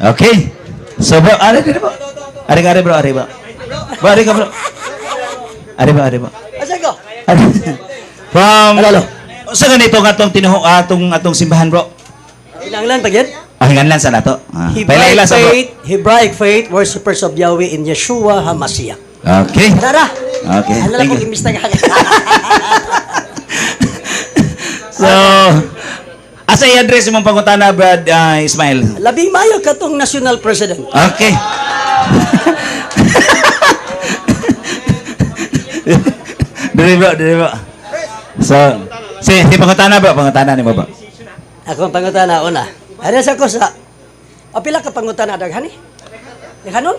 Okay. So bro, ari dito po. Ari bro, ari ba? Bro, ari ka bro. Ari ba? Asa ko? From Hello. sa ganito atong atong simbahan bro. Ilang pag yan? Hinganlan sa nato. Paila sa bro. Hebraic faith, worshippers of Yahweh in Yeshua HaMashiach. Okay. Tara! Okay. Ano lang Thank kong you. imbis na kagad. So, asa i-address mong pangutana, Brad Ismail? Labing mayo ka tong national president. Okay. Dili bro. So, si pangutana bro, pangutana ni mo bro. Ako ang pangutana una. Ano sa ko sa apila ka pangutana daghan ni? Daghanon?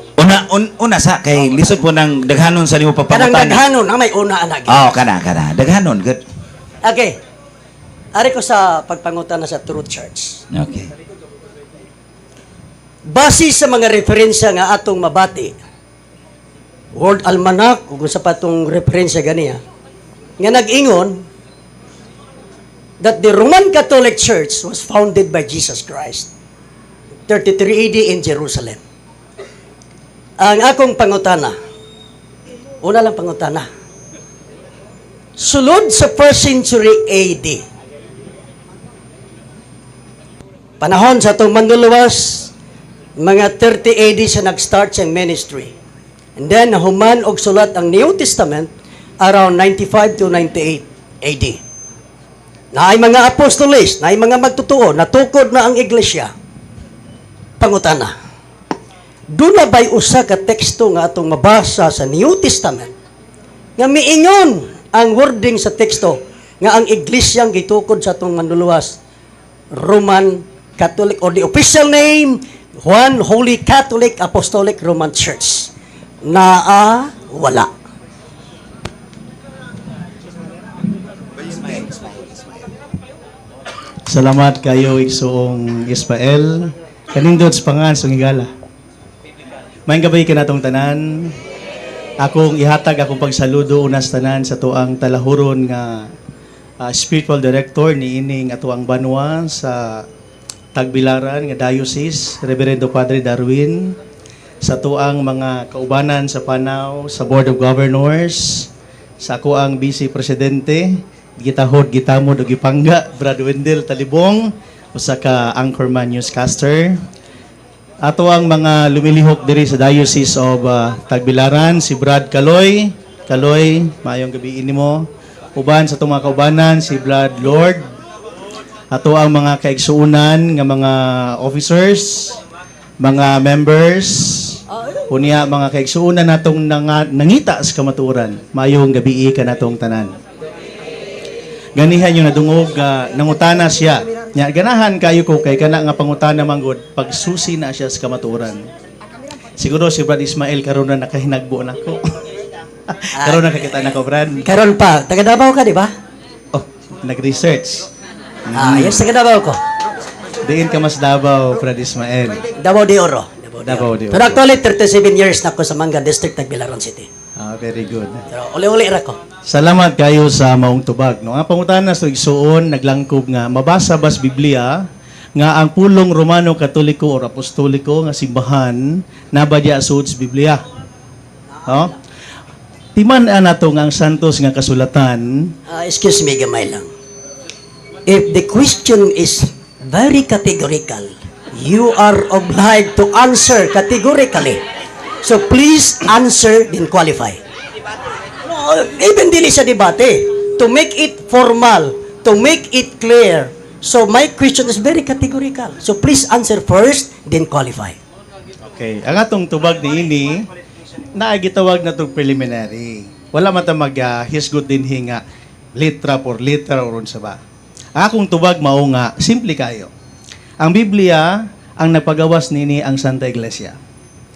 Una sa kay lisod po ng daghanon sa nimo Kanang papangutana. daghanon ang may una anak. Oh, kana. Daghanon, good. Okay. Ari ko sa pagpangutana sa Truth Church. Okay. Base sa mga referensya nga atong mabati, World Almanac, kung sa patong referensya ganiya, nga nag-ingon that the Roman Catholic Church was founded by Jesus Christ, 33 AD in Jerusalem. Ang akong pangutana, una lang pangutana, sulod sa 1st century AD, panahon sa itong manluluwas, mga 30 AD siya nag-start siyang ministry. And then, nahuman og sulat ang New Testament around 95 to 98 AD. Na ay mga apostoles, na ay mga magtutuo, natukod na ang iglesia. Pangutana, doon na ba'y usa ka teksto nga atong mabasa sa New Testament nga miingon ang wording sa teksto nga ang iglesyang gitukod sa atong manluluwas, Roman Catholic, or the official name, One Holy Catholic Apostolic Roman Church. Wala. Salamat kayo igsoong Ismael. Kanindot sa pangan sa higala. Maayong gabay ka natong tanan. Akong ihatag akong pagsaludo unas tanan sa tuang talahuron nga spiritual director ni ining atuang banwa sa Tagbilaran nga diocese, Reverendo Padre Darwin, sa tuang mga kaubanan sa Panao, sa Board of Governors, sa ako ang Vice Presidente, gitahod, gitamod, o gipangga, Brad Wendell Talibong, usa ka anchorman newscaster. Ato ang mga lumilihok diri sa Diocese of Tagbilaran, si Brad Kaloy. Kaloy, maayong gabi nimo. Uban sa itong mga kaubanan, si Brad Lord. Ato ang mga kaigsuunan nga mga officers, mga members, unya mga kaigsuunan natong nangita sa kamaturan. Mayong gabi ka natong tanan. Ganihan yung nadungog nangutana siya. Nya ganahan kayo ko kay kana nga pangutana manggod pagsusi na siya sa kamaturan. Siguro si Brad Ismail karon na nakahinagbo nako. Karon na kakita nako Brad. Karon pa, taga Davao ka, di ba? Oh, nag-research. Yes, taga Davao ko. Diin ka mas Davao, Brad Ismail. Davao de Oro. Davao de Oro. Pero actually, 37 years na ako sa Manga District, Tagbilaran City. Very good. Pero uli-uli ra ko. Salamat kayo sa maong tubag. No? Ang pangutana sa igsuon, naglangkob nga, mabasa bas Biblia, nga ang pulong Romano Katoliko o Apostoliko nga simbahan, nabadya suod sa Biblia. No? Timan nato nga ang santos nga kasulatan, Excuse me, gamay lang. If the question is very categorical, you are obliged to answer categorically. So please answer then qualify. No, even dili sa debate, to make it formal, to make it clear. So my question is very categorical. So please answer first then qualify. okay, ang atong tubag ni ini, naagitawag na itong preliminary. Wala mata mag-hisgot din hinga, litra por litra o sa ba. Akong tubag mao nga, simple kayo. Ang Biblia, ang nagpagawas nini ang Santa Iglesia.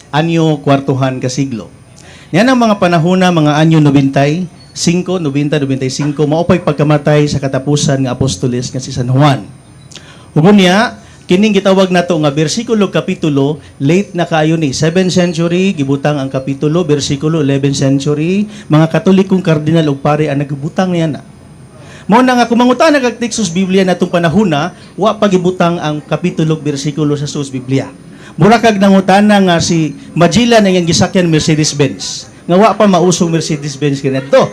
Anyo kwartuhan ka siglo. Yan ang mga panahona, mga anyo 95, 95, maupay pagkamatay sa katapusan nga apostoles nga si San Juan. Hugon niya, kining gitawag nato nga bersikulo kapitulo, late na kaayo ni 7th century, gibutang ang kapitulo, bersikulo 11th century, mga katolikong kardinal o pare ang nagibutang niya na. Mao na nga kumangutan kag teksos Biblia natong panahona, wa pagibutang ang kapitulo bersikulo sa sus Biblia. Mura kag nangutana nga si Magellan ang iyang gisakyan Mercedes-Benz. Nga wa pa mausong Mercedes-Benz ganito.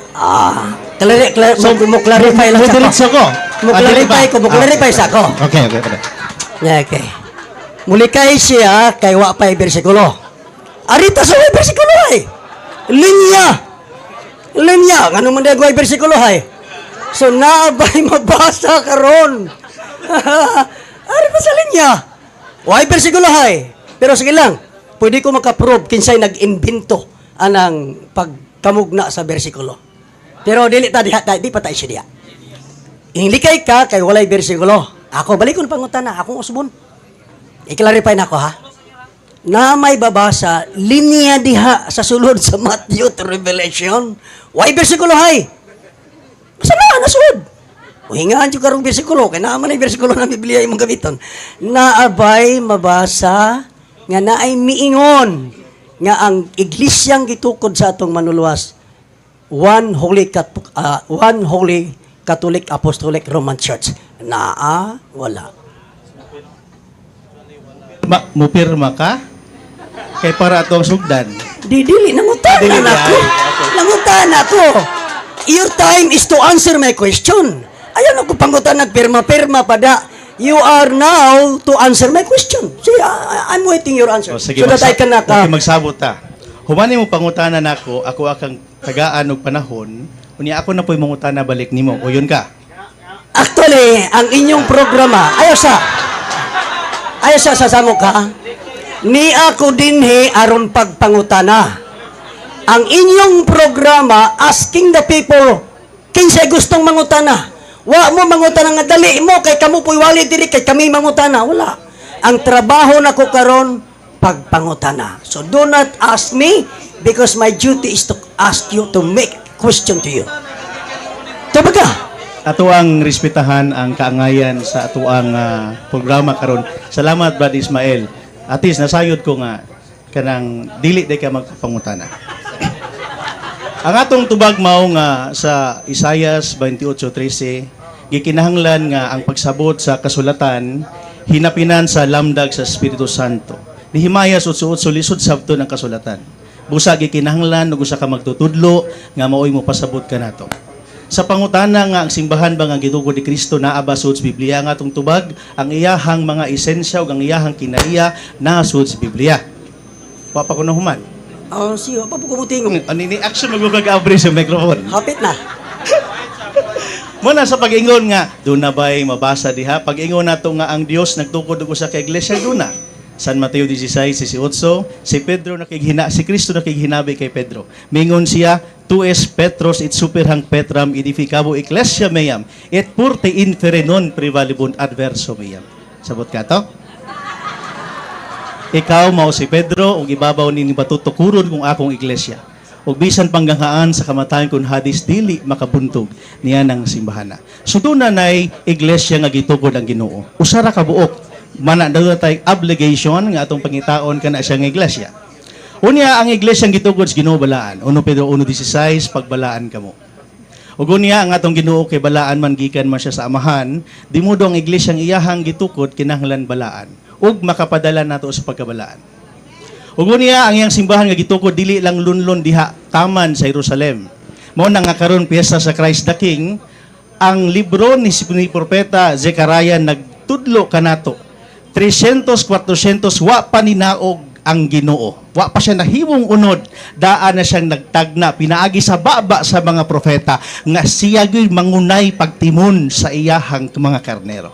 Mo clarify lang sa Diretso ko. Mo clarify ko, mo clarify sa ko. Okay, okay. Okay. Okay. Mulikay siya kay wa pa'y bersikulo. Arita sa way bersikulo ay. Linya. Ano man dagway bersikulo ay. So naabay mabasa karon. Ari pa sa linya. Way bersikulo ay. Pero sige lang, pwede ko makaprove kinsay nag-imbento anang pagkamugna sa bersikulo. Pero dili ta diha, di pa tayo siya diha. Inglikay ka kay walay bersikulo. Ako balik ko na pangutana, akong usbon. I-clarify na ako ha. Na may babasa, linya diha sa sulod sa Matthew to Revelation. Why bersikulo hay? Basta na, nasud. Uhingaan yung karong bersikulo, kaya naman ay bersikulo na Biblia yung mga gamiton. Naabay mabasa, nga naay miingon, nga ang iglesyang gitukod sa atong manuluwas, one holy Catholic Apostolic Roman Church. Wala. Mupirma ka? Kay para atong sugdan. Dili, nangutanan ako. Nangutanan ako. Your time is to answer my question. Ayaw ako pangutan nagpirma-pirma pada. You are now to answer my question. See, I'm waiting your answer. O, sige, so that I can magsabot ta. Humani mo pangutanan ako akang tagaan og panahon, unya ako na po'y mangutana balik nimo. O yun ka. Actually, ang inyong programa, ayaw sa sasamo ka, ni ako dinhi aron pagpangutana. Ang inyong programa, asking the people, kinsay gustong mangutana. Wa mo mangutana nga dali mo, kay kamo po'y wali diri, kay kami mangutana. Wala. Ang trabaho na ko karon pagpangutana. So do not ask me, because my duty is to ask you to make question to you. Tabaga. Ato ang respetahan ang kaangayan sa ato ang programa karon. Salamat Brad Ismael. Atis nasayod ko nga kanang dili day ka magpangutana. Ang atong tubag mao nga sa Isaias 28:13 gikinahanglan nga ang pagsabot sa kasulatan hinapinan sa lamdag sa Espiritu Santo. Nihimayas utso-utso lisod sabto ng kasulatan. Busa gikinahanglan ug usa ka magtutudlo nga maoy mo pasabot kanato. Sa pangutana nga ang simbahan ba nga gitugo ni Kristo naa ba sud sa Biblia nga atong tubag, ang iyahang mga esensya ug ang iyahang kinaiya naa sud sa Biblia. Wa pa ko nahuman. Siyo, pa po kumutingog. Ani ni action magugag-abre sa microphone. Hapit na. Muna sa pag-ingon nga, doon na ba'y mabasa diha? Pag-ingon nato nga ang Dios nagtukod og usa ka iglesia doon na. San Mateo 16:18, si Pedro si Kristo nakighinabi kay Pedro. Mingon siya, tu es Petros it superhang Petram edificabo ecclesia meam, et purte infere non prevalibun adverso meam. Sabot ka to? Ikaw mao si Pedro ug ibabaw ni batutukuron kung akong iglesia. Ug bisan panggangaan sa kamatayon kun hadis dili makabuntog niya ng simbahana. So doon na nay iglesia nga gitukod ang Ginoo. Usara ka buok. Mana daw tay obligation nga atong pangitaon kana siya nga iglesia. Unya ang iglesia ang gitukod sa Ginoo balaan. 1 Pedro 1:16 pagbalaan kamo. Ug unya ang atong Ginoo kay balaan man gikan man siya sa amahan, di mo ang iglesia ang iyahang gitukod kinahanglan balaan ug makapadala nato sa pagkabalaan. Ug unya ang iyang simbahan nga gitukod dili lang lunlon diha taman sa Jerusalem. Mao na nga karon piyesta sa Christ the King, ang libro ni propeta Zechariah nagtudlo kanato. 300, 400 wa pa ninaog ang Ginoo. Wa pa siya nahimong unod, daan na siyang nagtagna pinaagi sa baba sa mga propeta nga siya gyud mangunay pagtimon sa iyahang mga karnero.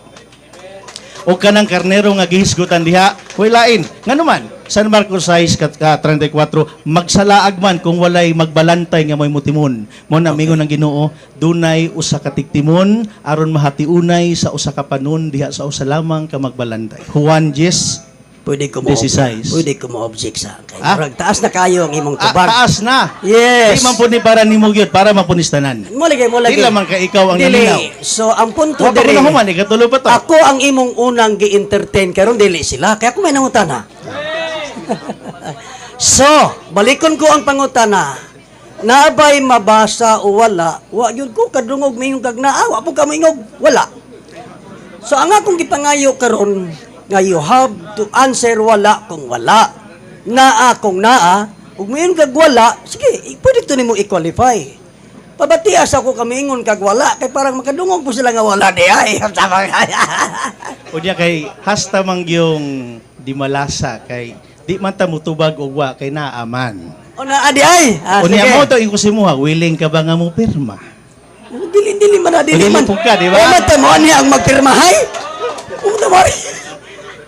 O kanang karnero nga gihisgutan diha, lain. Ngano man, San Marcos 6:34, magsalaag man kung walay magbalantay nga may mutimon. Mo na mingon ng Ginoo, dunay usa ka tigtimon aron mahatiunay sa usa ka panon diha sa usa lamang ka magbalantay. Juan 10. Pwede ko mo-object sa kay. Taas na kayo ang imong tubag. Taas na. Yes. Di man po ni para nimo gyud para mapunistanan. Mo lagi. Di lamang ka ikaw ang Dili. naminaw. So ang punto Wa pa ko diri. nahuman, ikatulo pa to. Ako ang imong unang gi-entertain karon dili sila. Kaya ako may nangutana. So, balikon ko ang pangutana. Nabay mabasa o wala, wa yun ko kadungog mayong kagnaa, wa po ka maingog, wala. So ang akong gipangayo karon, nga you have to answer wala kung wala. Naa kung naa, ug mayon kag wala, sige, pwede to nimo i-qualify. Pabatias ako kami ingon kag wala kay parang makadungog po sila nga wala di ay. O diya kay hasta mang yung di malasa kay di man ta mutubag og wa kay naaman. O na adi ay. O niya mo to iko simuha, willing ka ba nga mo pirma? Dili man na dili man. Pag ka, di ba? O mata mo niya ang magpirmahay.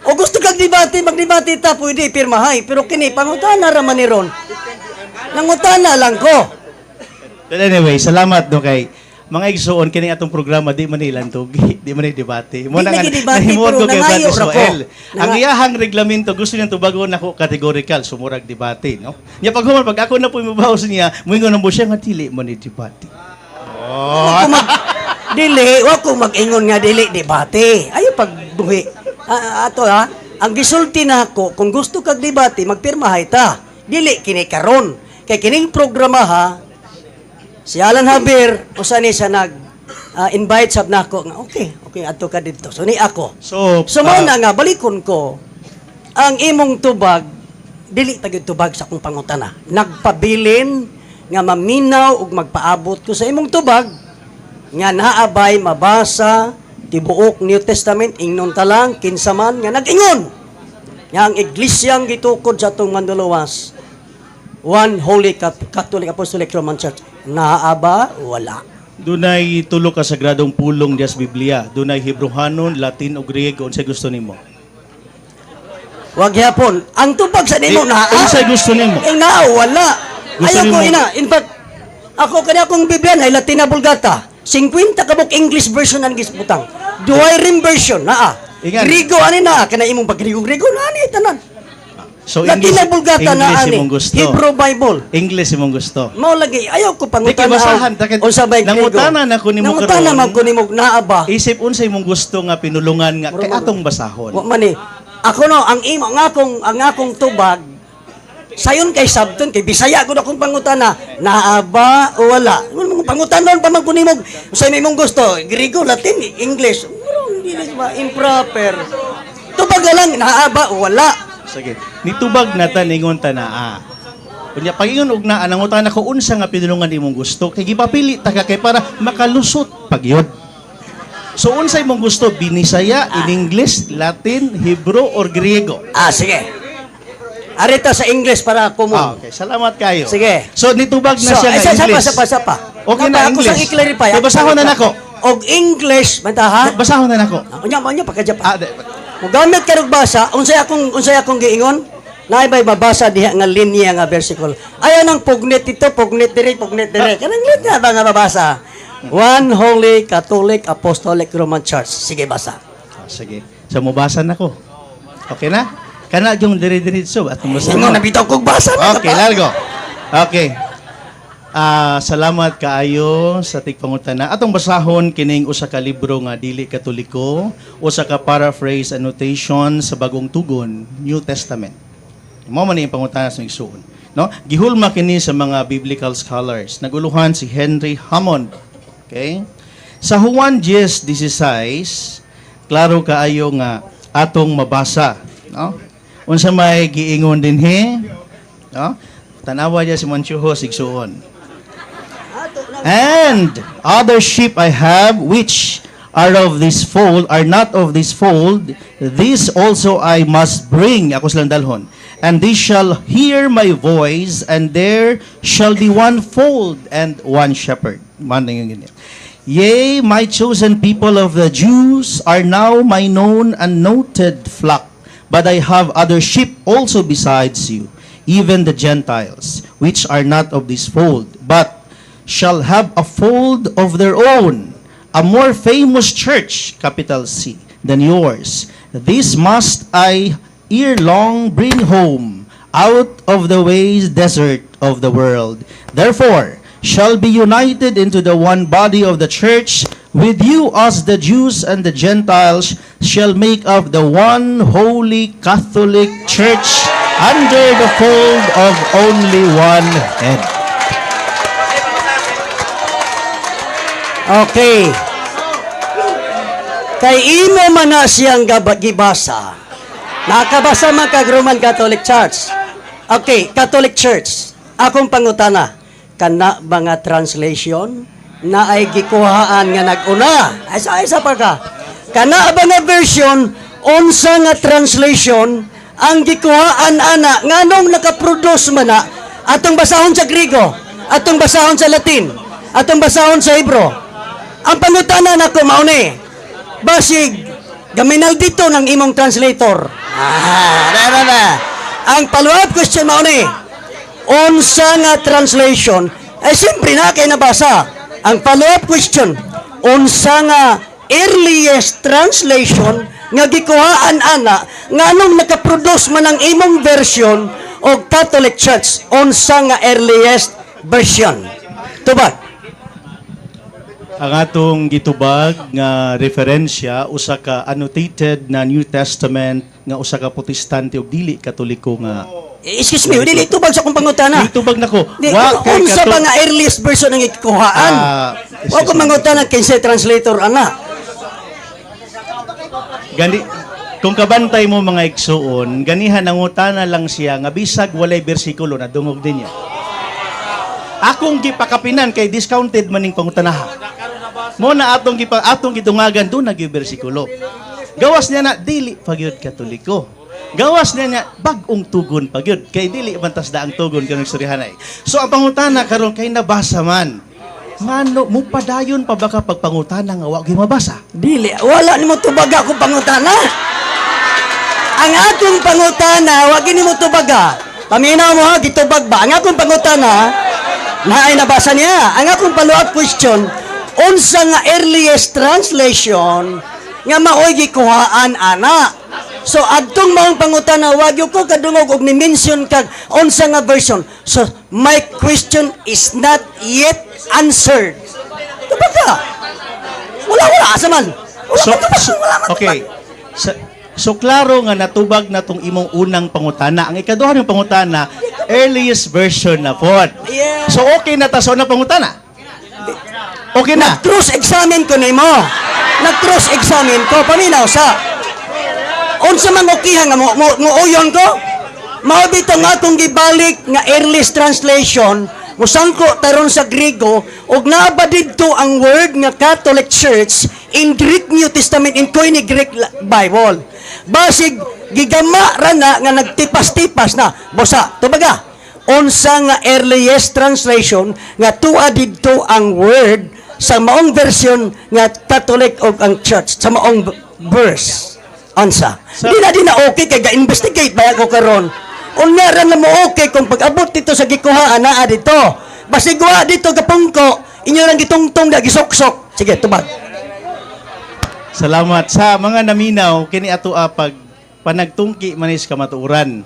O gusto kag debate, magdebate ta pwede pirmahay, pero kini pangutana ra man ni ron. Nangutana lang ko. But anyway, salamat no kay mga igsuon kini atong programa di man ilang tugi, di man debate. Mo Di na nga nagidebate, nahimuon pero ko kay nangayo Brad ra ko. Israel. Ang iyahang reglamento gusto niya tubagon ako categorical sumurag debate, no? Nya pag human pag ako na po mabawas niya, moingon mo siya nga dili man ni debate. Wa ko dili, wa ko mag-ingon nga dili debate. Ayo pagbuhi. Ato ha, ang gisulti nako kung gusto kag debate magpirmahay ta. Dili kini karon. Kay kining programa ha, si Alan Javier usa ni sa nag invite sab nako nga okay adto ka dito. So ni ako. So, Mao na nga balikon ko ang imong tubag dili tagid tubag sa akong pangutana. Nagpabilin nga maminaw ug magpaabot ko sa imong tubag nga naabay mabasa tibuok New Testament ingnon ta lang kinsa man nga nag-ingon nga ang iglesyang gitukod sa atong Manduluwas One Holy Catholic Apostolic Roman Church naaba wala. dunay tulo ka sagradong pulong dias Biblia. Dunay Hebrehanon, Latin ug Griego unsay gusto nimo? Wag yapon ang tubag sa nimo naa Unsay gusto nimo? naa wala. Gusto Ayaw ko nimo- ina. In fact, ako kanya akong Biblia ay Latina Vulgata. 50 kabuk English version ang gisbutang. Duay rim version naa. Ingan. Grigo ani naa kana imong pag-Grigo na ani tanan. So Latina Vulgata na English ani. imong gusto. Hebrew Bible. English imong gusto. Mao lagi ayaw ko Di pangutana. kay basahan, takid- Unsa bay Grigo? nangutana na ko nimo Nangutana karon. man ko nimo naa ba? Isip unsay imong gusto nga pinulungan nga kay atong basahon. Wa man ni. Ako no ang imo ang akong tubag sayon kay sabton kay Bisaya gud akong pangutana naa ba o wala mong pangutanon pa man kun nimo sa imong gusto Griego Latin English murong dili ba improper tubag lang naa ba o wala Sige. Nitubag na ta ningon ta naa. Kunya pagingon og naa nangutana ko unsa nga pinulungan imong gusto kay gipapili ta ka kay para makalusot pagyod. So unsay imong gusto binisaya in English, Latin, Hebrew or Griego? sige arita sa English para ko mo Okay, salamat kayo. Sige. So nitubag na siya nga English. sapa Okay na ako English. sang i-clarify Kay basahon na nako. og English man ta ha Basahon na nako. unya pagka Ah, Mugamit ka og basa, unsay akong giingon? Naay bay mabasa diha nga linya nga versicle. Ayaw nang pugnet ito, pugnet dire. Kanang linya ba nga mabasa? One Holy Catholic Apostolic Roman Church. Sige basa. sige. So mubasa na ko. Okay na? Kana yung dire-diretso at mubasa. Ingon na bitaw kog basa. Okay, largo. Okay. Salamat kaayo sa tigpangutana. Atong basahon kining usa ka libro nga dili katoliko, usa ka paraphrase annotation sa bagong tugon, New Testament. Mao man ni pangutana sa igsuon, no? Gihulma kini sa mga biblical scholars. Naguluhan si Henry Hammond. Okay? Sa Juan 10:16, klaro kaayo nga atong mabasa, no? Unsa may giingon dinhi? No? Tanawa niya si Manchuho sigsuon. And other sheep I have which are of this fold are not of this fold, these also I must bring. Ako silang dalhon. And they shall hear my voice, and there shall be one fold and one shepherd. Yea, my chosen people of the Jews are now my known and noted flock. But I have other sheep also besides you, even the Gentiles, which are not of this fold, but shall have a fold of their own, a more famous church, capital C, than yours. This must I ere long bring home out of the waste desert of the world. Therefore, shall be united into the one body of the church, with you as the Jews and the Gentiles shall make up the one holy Catholic Church under the fold of only one head. Okay. Kay imo man na siyang gibasa. Nakabasa man kag Roman Catholic Church. Okay, Catholic Church. Akong pangutana, kana ba nga translation na ay gikuhaan nga nag-una? Isa pa ka. Kana ba nga version, unsa nga translation ang gikuhaan ana nganong nakaproduce man na atong basahon sa Griego, atong basahon sa Latin, atong basahon sa Hebro. Ang pangutana nako mao ni basig gaminal dito ng imong translator. Ang follow-up question mao ni unsa nga translation? Siyempre na kay nabasa. Ang follow-up question, unsa nga earliest translation nga gikuhaan ana nganong nakaproduce man ang imong version og Catholic Church, unsa nga earliest version? Tubag. Ang atong gitubag nga referensya usa ka annotated na New Testament nga usa ka Protestante ug dili Katoliko nga. Excuse me, dili tubag sa kong pangutana. Gitubag nako. Di, unsa ba nga earliest version ang gikuhaan? Wa ko mangutana kinsa translator ana. Gani, kung kabantay mo mga igsuon, ganihan nangutana lang siya nga bisag walay bersikulo na dungog din niya. Akong gipakapinan kay discounted maning pangutanaha. Mo na atong gitungagan do nag bersikulo. Gawas niya na dili pagyud Katoliko. Gawas niya bag-ong tugon pagyud kay dili bantas da ang tugon kanang istoryahanay. So ang pangutana karon kay nabasa man. Ngano mo padayon pa baka pagpangutana nga wa gyud mabasa? Dili, wala nimo tubag ako pangutana. Ang atong pangutana, wag nimo tubaga. Paminaw mo ha, gitubag ba? Ang akong pangutana, na ay nabasa niya. Ang akong follow-up question, unsa nga earliest translation nga maoy gikuhaan ana? So adtong maong pangutana, wag yo ko kadungog og ni-mention kag unsa nga version. So my question is not yet answered. Tubaga. Wala asa man. Okay. So klaro nga natubag na tong imong unang pangutana. Ang ikaduha ng pangutana, earliest version na pod. Yeah. So okay na ta sa unang pangutana. Okay na. Nag-cross-examine ko nimo. Nag-cross-examine ko paminaw sa unsa man okihan nga mo uyon ko? Mao bitong atong gibalik nga earliest translation musangko taron sa Griego ug naaba didto ang word nga Catholic Church in Greek New Testament in Koine Greek Bible. Basig gigama ra na nga nagtipas-tipas na bosa tubaga unsa nga earliest translation nga tuwa didto ang word sa maong version nga Catholic og ang church sa maong verse. Ansa? Di na okay kay ga-investigate ba ako karon. Unya ra na mo okay kung pag-abot dito sa gikuhaan naa dito. Basig wa dito kapungko, inyo lang gitungtong da gisok-sok. Sige, tubag. Salamat sa mga naminaw kini ato pag panagtungki manis kamatuoran.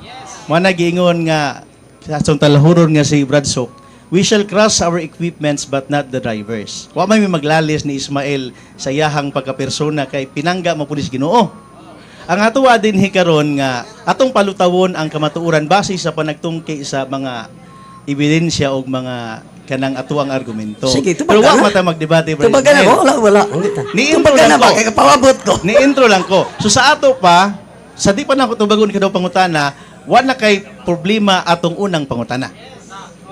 Mo nagiingon nga sa atong talahuron nga si Bradsok, we shall cross our equipments but not the drivers. Wa may maglalis ni Ismael sa iyahang pagkapersona kay pinangga mo pulis Ginoo. Ang atuwa din hikaron nga atong palutawon ang kamatuoran base sa panagtungki sa mga ebidensya o mga kanang atuang argumento. Sige, pero wa mata magdebate Brother Tubaga na Ismael. wala. Ni-intro Tubaga lang na ba ko. kay kapawabot ko. Ni-intro lang ko. So sa ato pa, sa di pa na ako tubagon ka daw pangutana, wa na kay problema atong unang pangutana.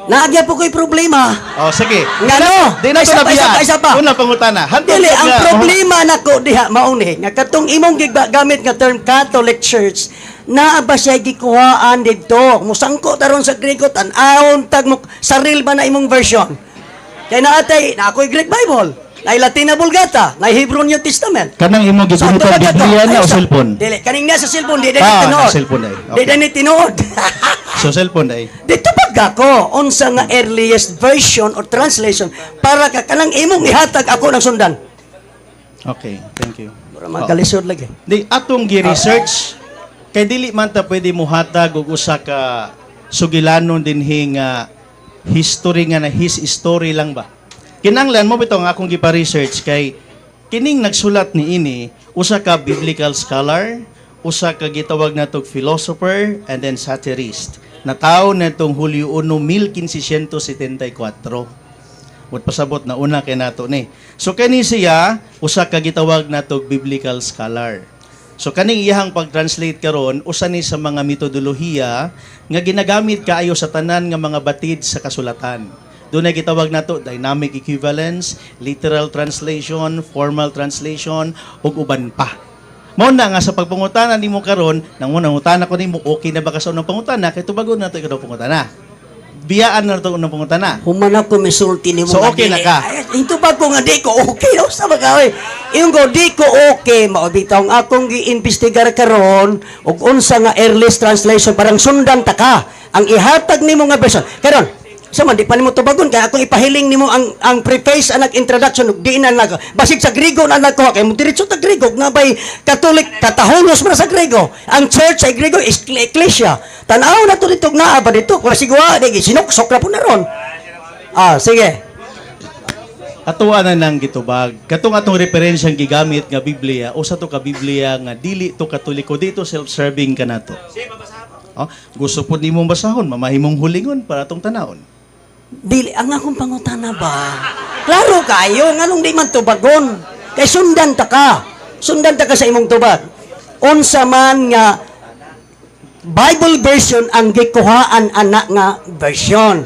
Naagya po ko'y problema. Oh, sige. Ngano? Di na ito nabiya. Isa pa. Unang pangutana. Dili, ang problema nako diha mauni nga katong imong gigamit nga term Catholic Church naa ba siya gikuhaan didto musangko taron sa Griego tan-awon tag mo saril ba na imong version kay naatay na ako'y Greek Bible na Latina Vulgata na Hebrew New Testament. Kanang imo gigunita Biblia na o cellphone? Dili, kaning nga sa cellphone di na cellphone ay. Di ni tinuod. So cellphone ay. Dito pag ako unsa nga earliest version or translation para ka kanang imong ihatag ako ng sundan. Okay, thank you. Para magkalisod lagi. Di atong gi-research kay dili man ta pwede mo hatag og usa ka sugilanon dinhi nga history nga na his story lang ba. Kinanglan mo bitaw nga akong gipa-research kay kining nagsulat ni ini usa ka biblical scholar, usa ka gitawag natog philosopher and then satirist. Nataw natong Hulyo 1, 1574. Wat pasabot na una kay nato ni. So kani siya usa ka gitawag natog biblical scholar. So kaning iyahang pag-translate karon usa ni sa mga metodolohiya nga ginagamit kaayo sa tanan nga mga batid sa kasulatan. Doon ay gitawag nato dynamic equivalence, literal translation, formal translation ug uban pa. Mao na nga sa pagpangutana nimo karon, nang unang ko nimo okay na ba ka sa unang pangutana kay tubagon nato ikaw pangutana. Biyaan na ito unang pangutana. Human ako misulti ni mo. So, okay na ka? Ito ba ko nga di ko okay? No? Sa mga yung ko di ko okay. Maubitaw ang akong gi-investigar karon ug unsa nga earliest translation parang sundan ta ka. Ang ihatag nimo nga version. Karon, sa man, di pa nimo tubagon, kaya akong ipahiling nimo ang preface, anak introduction, ug di na nag, basig sa Grigo na nagkuha, kaya mo diretso ta Grigo, nga ba'y Katolik, katahonos mo na sa Grigo. Ang church ay Grigo, Ecclesia. Tanaw na to dito, naa ba dito? Kung sigwa, di, sinuksok na po na ron. Sige. Atuwa na nang gitubag. Katong atong referensyang gigamit nga Biblia, o sa to ka Biblia nga dili to Katoliko, dito self-serving ka na to. Gusto po ni mong basahon, mamahimong hulingon para atong tanawon. Dili, ang akong pangutana ba? Klaro kayo, nganong di man tubagon. Kay sundan ta ka. Sundan ta ka sa imong tubag. Unsa man nga Bible version ang gikuhaan anak nga version.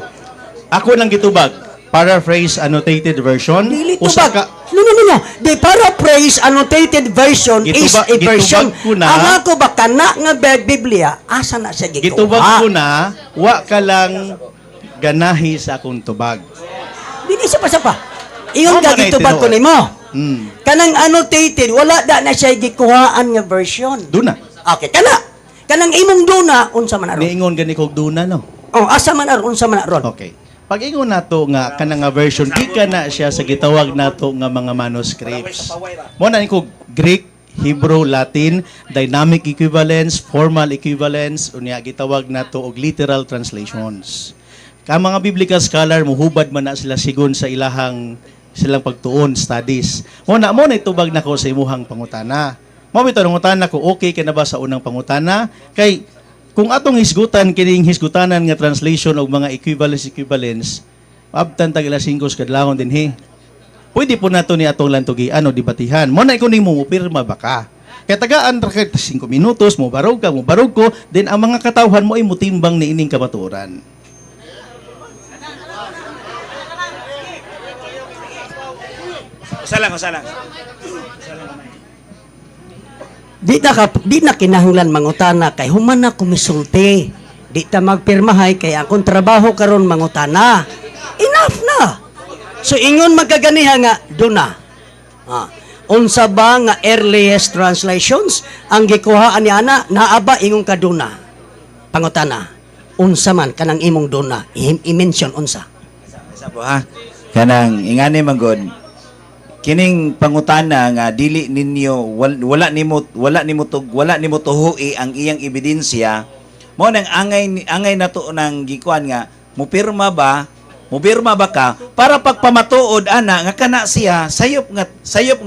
Ako nang gitubag, paraphrase annotated version. Dili Usa tubag. ka, No. The paraphrase annotated version is a version. Gitubag ko na. Ang ako ba kana nga Biblia, asa na siya gikuha? gitubag ko na, wa ka lang ganahi sa akong tubag. Dili sa pa. Iyon Oh, ka manay gitubag ko tinuod. nimo. Hmm. Kanang annotated, wala da na siya gikuhaan nga version. Duna. Okay, kanang imong duna unsa man aron? Niingon gani kog duna no. Asa man aron unsa man aron? Okay. Pag ingon nato nga kanang nga version gika na siya sa gitawag nato nga mga manuscripts. Mo na ko Greek, Hebrew, Latin, dynamic equivalence, formal equivalence, unya gitawag nato og literal translations. Ka mga biblical scholar muhubad man na sila sigon sa silang pagtuon studies. Mo na itubag nako sa imuhang pangutana. Mo bitaw pangutana ko okay ka na ba sa unang pangutana kay kung atong hisgutan kining hisgutanan nga translation og mga equivalence abtan tag ila 5 kadlawon dinhi. Pwede po nato ni atong lantugian o debatihan. Mo na kuning mo pirma ba ka? Kaya tagaan ra kay 5 minutos mo barog ko, then ang mga katawhan mo ay mutimbang ni ining kamatuoran. Usalang. Di na kinahanglan mangutana kay human na kumisulti. Di ta magpirmahay kay akong trabaho karon mangutana. Enough na. So ingon magaganiha nga duna. Unsa ba nga earliest translations ang gikuhaan ni ana naaba ingon kaduna. Pangutana. Unsa man kanang imong duna i-mention unsa. Isa po ha. Kanang ingani manggod. Kining pangutana nga dili ninyo wala nimo tuhui ang iyang ebidensya mo nang angay nato nang gikuan nga mupirma ba ka para pagpamatuod ana nga kana siya sayop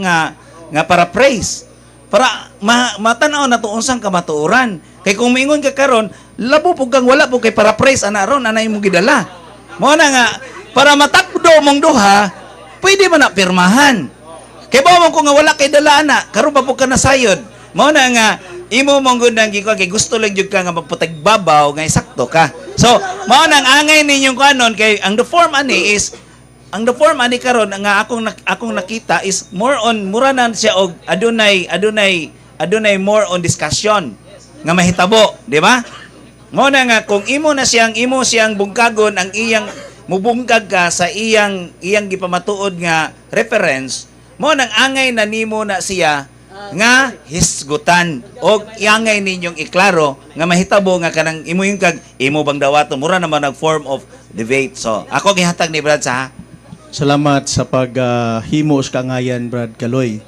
nga paraphrase para matanaw nato unsang kamatuoran kay kung miingon ka karon labo pug kang wala pug kay paraphrase ana ron ana imong gidala mo na nga para matakdo mong duha pwede man na pirmahan. Kaya ba mo ko nga wala kay dala na, karon pa po ka nasayod. Mao na nga, imo mong gundang giko kay gusto lang jud ka nga magputagbabaw nga sakto ka. So, mao nang angay ninyong kanon kay ang the form ani karon nga akong nakita is more on mura na siya og adunay more on discussion nga mahitabo, di ba? Mao na nga kung imo siyang bungkagon ang iyang mubungkag ka sa iyang gipamatuod nga reference mo nang angay na nimo na siya nga hisgutan o iangay ninyong iklaro nga mahitabo nga kanang imo yung imo bang dawato mura naman nag form of debate. So ako gihatag ni Brad sa Salamat sa paghimo sa kangayan Brad Kaloy.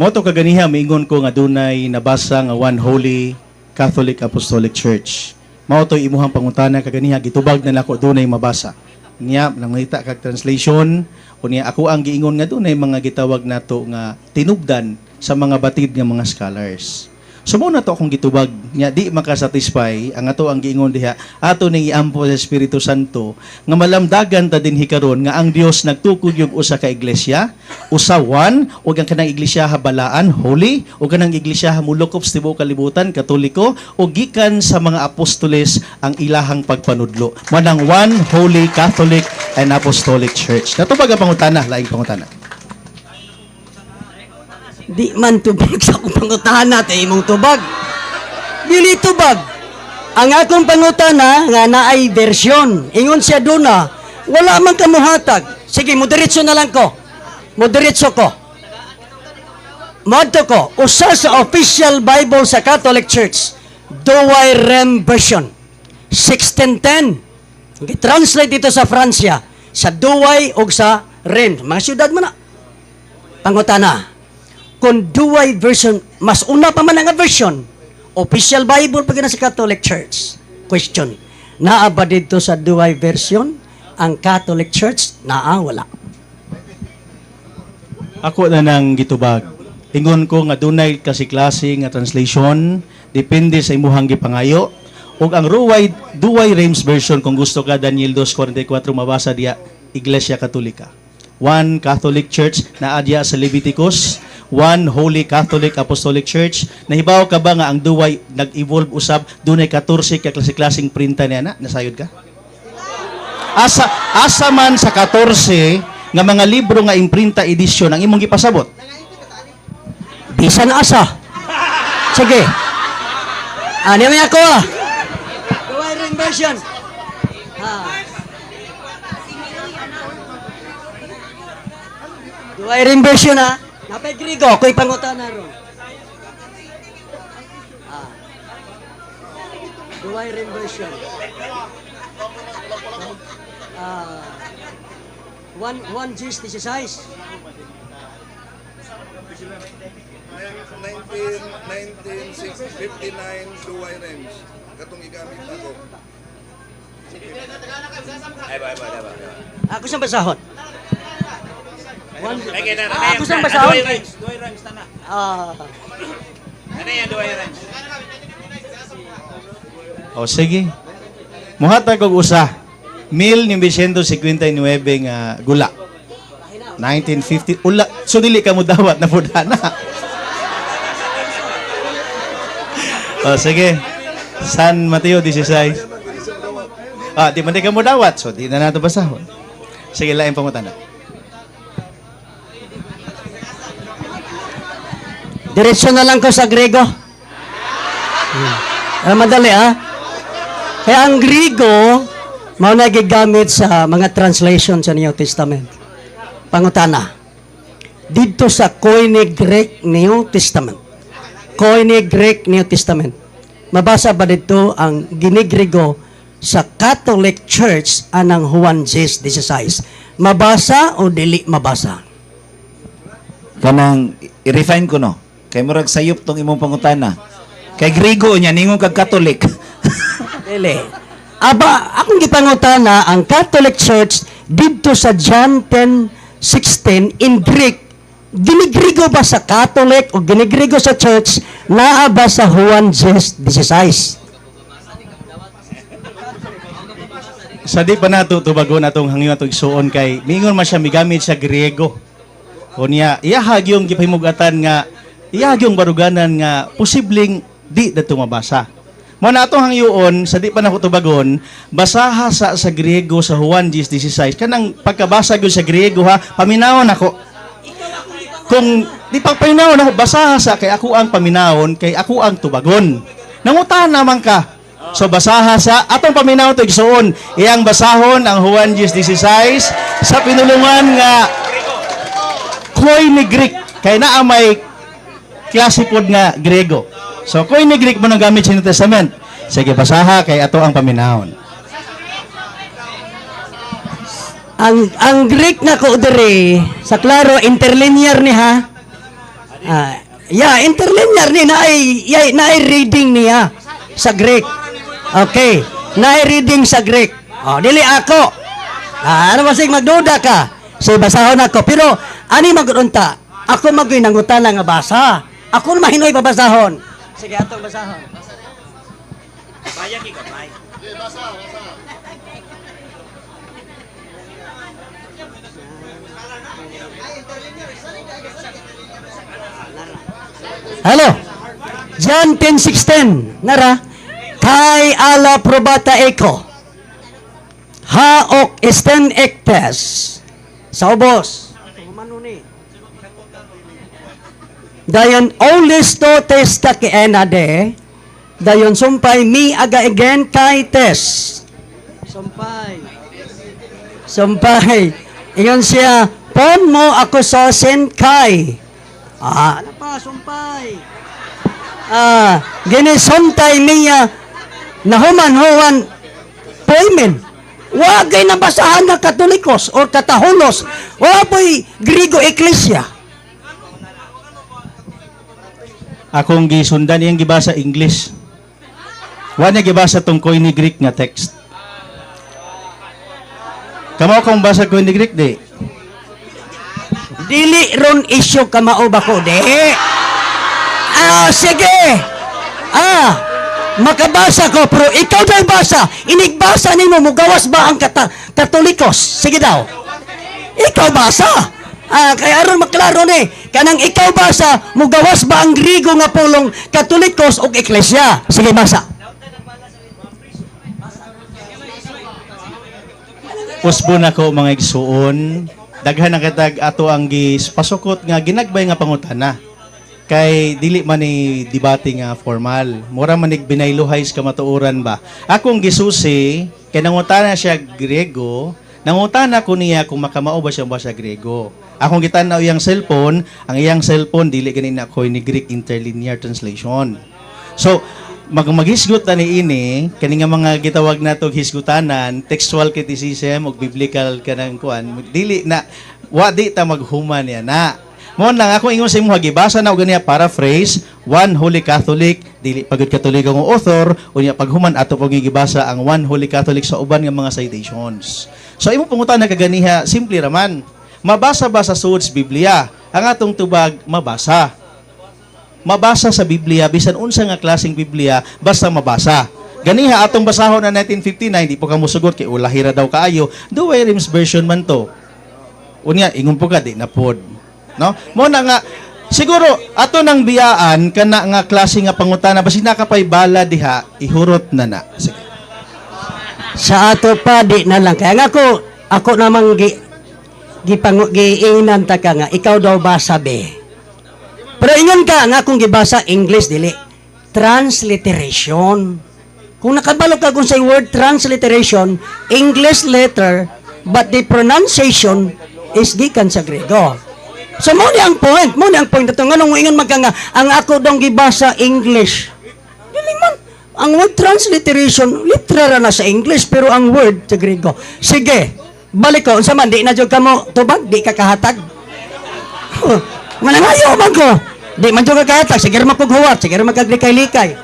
Mo to kaganiha miingon ko nga dunay nabasa nga One Holy Catholic Apostolic Church. Mao to imuhang pangutana kaganiha gitubag na nako dunay mabasa. Niya nangita kag translation unya ako ang giingon nga dunay mga gitawag nato nga tinubdan sa mga batid nga mga scholars. Sumo na to akong gitubag nya di makasatisfy ang ato ang giingon diha ato ning iampo sa Espiritu Santo nga malamdagan ta dinhi karon nga ang Dios nagtukod yung usa ka iglesia, usawan ug ang kanang iglesia balaan holy ug kanang iglesia mulukop sa tibuok kalibutan katoliko ug gikan sa mga apostoles ang ilahang pagpanudlo. Manang one holy Catholic and Apostolic Church. Natubag ang pangutana, laing pangutana. Di man tubag sa akong pangutana, te imong tubag. Dili tubag. Ang akong pangutana nga naay version. Ingon siya duna, wala man kamuhatag. Sige, moderitso na lang ko. Moderitso ko. Modto ko, usa sa official Bible sa Catholic Church, Douay Rem version. 1610. Translate dito sa Fransya, sa Douay o sa Rennes. Mga syudad mo na. Pangutana, kung Douay version, mas una pa man ang version, official Bible pag sa Catholic Church. Question, naa ba dito sa Douay version ang Catholic Church? Naa, wala. Ako na nang gitubag. Ingon ko nga dunay kasi klase nga translation, depende sa imuhang gipangayo. Ug ang Douay Reims version kung gusto ka Daniel 2:44 mabasa diya Iglesia Katolika. One Catholic Church na adya sa Leviticus, one Holy Catholic Apostolic Church. Nahibaw ka ba nga ang Douay nag-evolve usab dunay 14 ka klase-klaseng printa niya na nasayod ka? Asa man sa 14 nga mga libro nga imprinta edisyon ang imong gipasabot. Bisan asa. Sige. Ano may ako ah? Douay Rem version. Douay Rem version ha. Napay Grigo, ko'y pangutana ron. Douay Rem version. One G's, this is size. 1959 Douay Reims. Katong igamit ako. Ako siyang basahon. Ako Ako siyang basahon. Douay Reims na. Ah, Yan Douay Reims. O sige. Muhatag og usa. 1959 nga gula. 1950 ula. So dili ka mo dawat na pudana. O sige. San Mateo 16. Di man di ka mo dawat. So di na nato basahon. Sige lain pangutana. Diretso na lang ko sa Grego. Madali ha. Kaya ang Grego, mao na gigamit sa mga translation sa New Testament. Pangutana. Dito sa Koine Greek New Testament. Koine Greek New Testament. Mabasa ba dito ang ginigrego sa Catholic Church anang Juan 16? Mabasa o dili mabasa? Kanang i-refine ko no. Kay murag sayop tong imong pangutana. Kay Grigo nya ningon kag Catholic. Dili. Aba, akong gipangutana ang Catholic Church dito sa John 10:16 in Greek. Ginigrigo ba sa Catholic o ginigrigo sa Church? Naa ba sa Juan 16? Sa di pa nato tubagon atong hangyo atong suon kay mingon man siya migamit sa Griego. O niya, iyahag yung gipahimugatan nga iyahag yung baruganan nga posibleng di dato mabasa. Mo na atong hangyoon sa di pa nako tubagon, basaha sa Griego sa Juan 16. Kanang pagkabasa gyud sa Griego ha, paminawon ako. Kung di pa paminawon ako, basaha sa kay ako ang paminawon, kay ako ang tubagon. Nangutan naman ka. So basaha sa atong paminawon to igsuon, iyang basahon ang Juan 16 sa pinulungan nga Koine Greek kay naa may klase pod nga Grego. So Koine Greek mo nang gamit sa New Testament. Sige basaha kay ato ang paminawon. Ang Greek na ko diri sa klaro interlinear ni ha. Interlinear ni na ay reading niya sa Greek. Okay, na ay reading sa Greek. Dili ako. Ano masig magduda ka? So basahon ako pero ani magudunta. Ako magoy nangutan nga basa. Ako na mahinoy babasahon. Sige, atong basahon. Bayang ikamay. Hello. John 10:16. Nara. Kai ala probata eko. Haok esten ektes. Sa ubos. Dayon olis to testa ke enade. Dayon sumpay mi aga again kay tes. Sumpay. Sumpay. Ingon siya, pon mo ako sa senkay. Ano pa, sumpay. Ginisontay niya nahuman-huwan poimen. Wagay nabasahan na Katolikos or Kataholos. Waboy Grigo Ecclesia. Akong gisundan iyang gibasa English. Wa niya gibasa tong Koine Greek nga text. Kamo kung basa Koine Greek di. Dili ron isyo kamao ba ko, de? Sige. Makabasa ko, pero ikaw daw basa. Inigbasa nimo mugawas ba ang Katolikos? Sige daw. Ikaw basa. Kaya aron maklaro ni. Kanang ikaw basa, mugawas ba ang Grigo nga pulong Katolikos o Eklesya? Sige, basa. Usbon ako mga igsuon. Daghan na katag ato ang pasukot nga ginagbay nga pangutana. Kay dili man ni debate nga formal. Mura man nig binayluhay sa kamatuoran ba. Akong gisusi kay nangutana siya Grego, nangutana ko niya kung makamao ba siya basa Grego. Akong gitanaw iyang cellphone, ang iyang cellphone dili ganin na Koine Greek interlinear translation. So maghisgot na ni ini kani nga mga gitawag nato hisgutanan, textual criticism ug biblical kanang kuan, dili na wa di ta maghuman ya na. Mo lang ako ingon sa imo gibasa na og ganiya paraphrase, One Holy Catholic, dili pagud Katoliko nga author, unya paghuman ato pag gibasa ang One Holy Catholic sa uban nga mga citations. So imo pangutan na kaganiha, simple raman. Mabasa ba sa suod sa Biblia? Ang atong tubag mabasa. Mabasa sa Biblia, bisan unsa nga klaseng Biblia, basta mabasa. Ganiha atong basahon na 1959, di po ka musugot kay ulahira daw kaayo, Duway Rims version man to. Unya ingon po ka di na pod. No? Mo na nga siguro ato nang biyaan kana nga klase nga pangutana basin nakapay bala diha ihurot na na. Sige. Sa ato pa di na lang kaya nga ako namang giinan ta ka nga ikaw daw basa be. Pero ingon ka nga kung gibasa English dili transliteration. Kung nakabalo ka kung sa word transliteration, English letter but the pronunciation is gikan sa Grego. So mo ni ang point ato nganong ingon magka nga ang ako dong gibasa English. Dili man ang word transliteration literal na sa English pero ang word sa Grego. Sige, balik ko unsa man di na jud kamo tubag di ka kahatag. Manangayo man ko. Di man jud ka kahatag sige ra mapughuwat, sige ra magkaglikay-likay.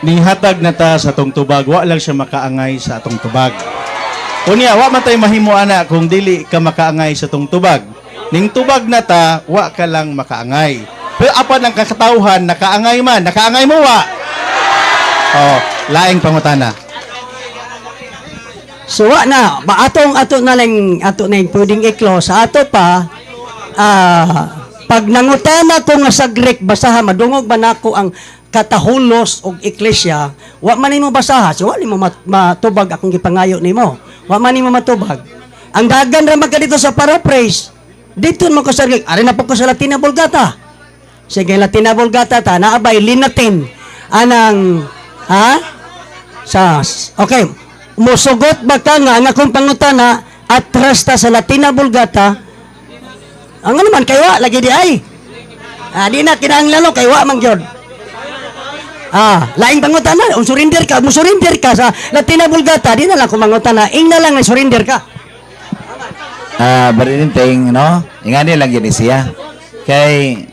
Nihatag na ta sa atong tubag, wa lang siya makaangay sa atong tubag. Unya, wa man tay mahimo ana kung dili ka makaangay sa atong tubag. Ning tubag na ta, wa ka lang makaangay. Pero apan ang kakatawhan, nakaangay man, nakaangay mo wa. Oh, laing pangutana. So wa na, ato na lang pwedeng i-close. Sa ato pa pag nangutana ko nga sa Greek basaha madungog ba nako ang Kataholos og Eklesya, wa man nimo basaha, so wa nimo matubag akong gipangayo nimo. Wa man nimo matubag. Ang dagan ra magka dito sa paraphrase. Dito mo ko sa Greek, ari na po ko sa Latina Vulgata. Sige, Latina Vulgata ta naabay linatin anang okay. Musugot ba ka nga ang akong pangutana atras ta sa Latina Vulgata? Ang ano man kaywa lagi di ay. Di na kinahanglan kay wa man gyud. Laing pangutana, surrender ka sa Latina Vulgata, di na lang kung mangutana, ing na lang na surrender ka. Barininting, no? Ingani lang yun siya. Kay,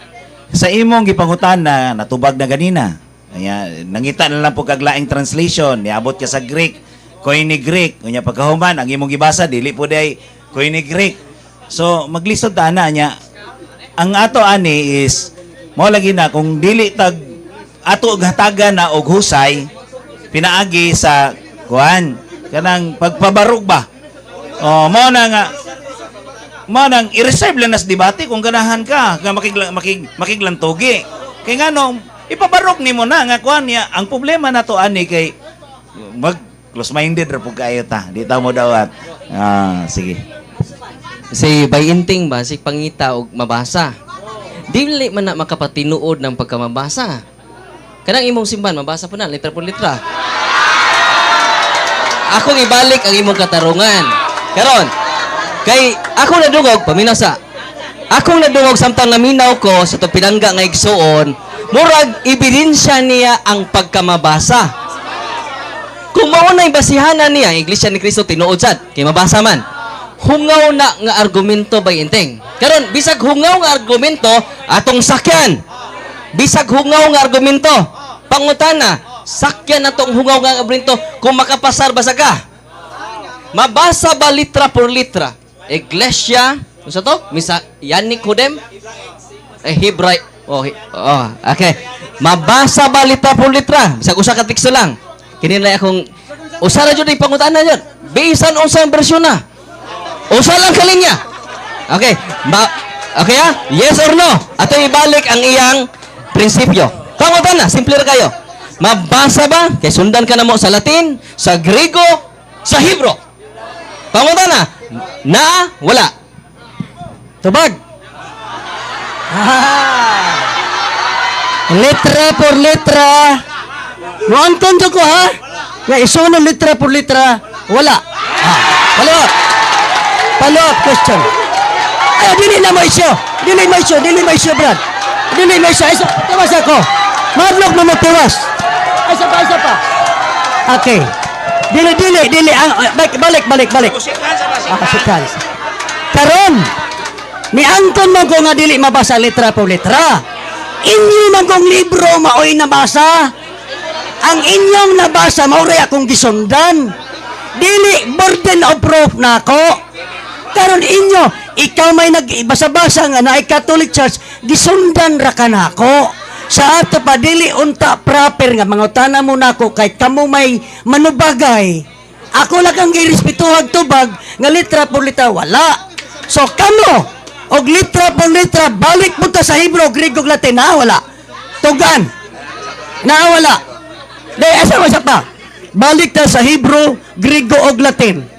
sa imong gipangutana, natubag na ganina. Kaya, nangita na lang po kaglaing translation, niabot ka sa Greek, Koine Greek, kunya pagkahuman, ang imong gibasa, dili po day Koine Greek. So, maglisod ta na niya, ang ato ani is, Mao lagi na kung dili tag ato og hatagan na og husay pinaagi sa kuan kanang pagpabarog ba. Oh, mao na nga manang i-reserve lang nas debate kung ganahan ka nga makiglantogi. Kay ngano ipabarok nimo na nga kuan niya ang problema nato ani kay mag close minded ra pug kayo ta. Di ta mo dawat. Sige. Si bayinting ba si pangita og mabasa. Dili man na makapatinuod ng pagkamabasa. Kanang imong simbahan mabasa po na litra por litra. Akong ibalik ang imong katarungan. Karon, kay ako nadungog paminasa. Akong nadungog samtang naminaw ko sa to pinangga nga igsuon, murag ebidensya niya ang pagkamabasa. Kung mao na basihanan niya, ang Iglesia ni Cristo tinuod sad, kay mabasa man. Hungaw na nga argumento bayinting. Karon, bisag hungaw nga argumento atong sakyan. Bisag hungaw nga argumento, pangutana, sakyan atong hungaw nga argumento kung makapasar ba sa ka. Mabasa ba litra por litra? Iglesia, ano sa to? Misa, Yanik Hudem? Hebray. Okay. Mabasa ba litra por litra? Bisag usa ka teksto lang. Kinilay akong, usa na dyan yung pangutana dyan. Bisan unsang bersyon na. Usa lang kalinya. Okay. Okay ha? Yes or no? Ato ibalik ang iyang prinsipyo. Pangutana, simple ra kayo. Mabasa ba? Kay sundan ka na mo sa Latin, sa Griego, sa Hebro. Pangutana, na, wala. Tubag. Letra por letra. Nuanton ko ha? Nga isunod litra por litra. Wala. Follow up question. Ay, dili na mo isyo. Dili mo isyo, Brad. Dili mo isyo. Tiwas ako. Madlok mo tiwas. Ay, isa pa. Okay. Dili. Balik. Sikan. Karon, ni Anton mo ko nga dili mabasa litra por litra. Inyo man kong libro maoy nabasa. Ang inyong nabasa maoy akong gisundan. Dili burden of proof na ako. Karon inyo, ikaw may nagbasa-basa nga na Catholic Church, gisundan ra ka na ako. Sa ato pa dili unta proper nga mangutana mo nako kay kamo may manubagay. Ako lang ang girespetuhag tubag nga litra por litra wala. So kamo og litra por litra balik mo ta sa Hebro, Griego, Latin na wala. Tugan. Na wala. Dai asa pa. Balik ta sa Hebro, Griego ug Latin.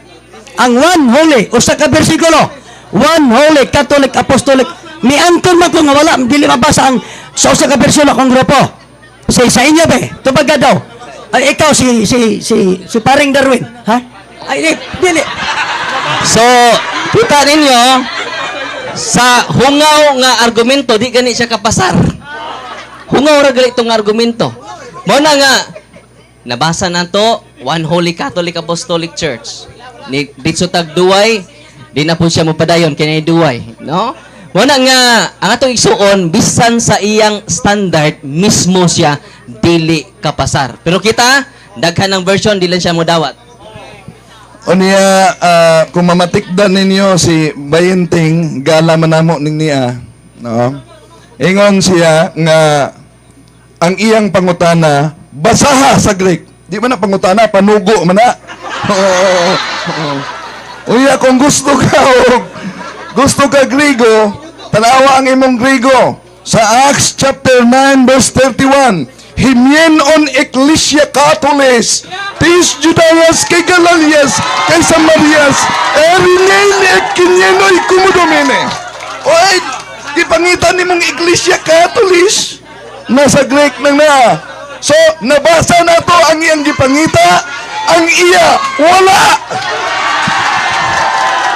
Ang one holy usa ka bersikulo. One holy Catholic Apostolic. Ni Anton man ko nga wala dili mabasa ang sa usa ka bersyon akong grupo. Sa inyo ba? Tubag ka daw. Ay ikaw si paring Darwin, ha? Ay dili. So, kita ninyo, sa hungaw nga argumento, di gani siya kapasar. Hungaw ra gali itong argumento. Mao na nga, nabasa na to, One Holy Catholic Apostolic Church. Ni dito tagduway, di na po siya mopadayon kay duway, no? Wala nga, ang atong igsuon, bisan sa iyang standard, mismo siya, dili kapasar. Pero kita, daghan ng version, di lang siya mo dawat. O niya, kung mamatikdan ninyo si Bayinting, gala manamo ning niya, no? Ingon siya nga, ang iyang pangutana, basaha sa Greek. Di man na pangutana, panugo man na. Uya, kung gusto ka Griego, tanawa ang imong Griego. Sa Acts chapter 9 verse 31, Himienon Ecclesia Catholis, tis Judayas kay Galalias, kay Samarias, erinene kinyenoy kumudomene. Oy, ipangitan nimong Ecclesia Catholis, nasa Greek na na. So, nabasa na to ang iyang gipangita, ang iya, wala.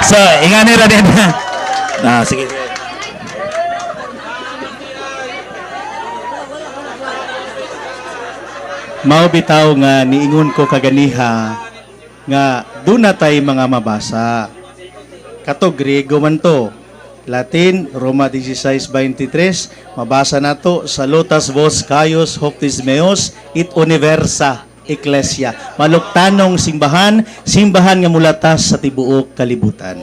So, ingani ra din. Sige. Mao bitaw nga niingon ko kaganiha nga duna tay mga mabasa. Kato Griego man to. Latin, Roma 16:23, mabasa nato Salutas vos Caius Hoptismeos it universa Ecclesia. Maluktanong simbahan nga mulatas sa tibuok kalibutan.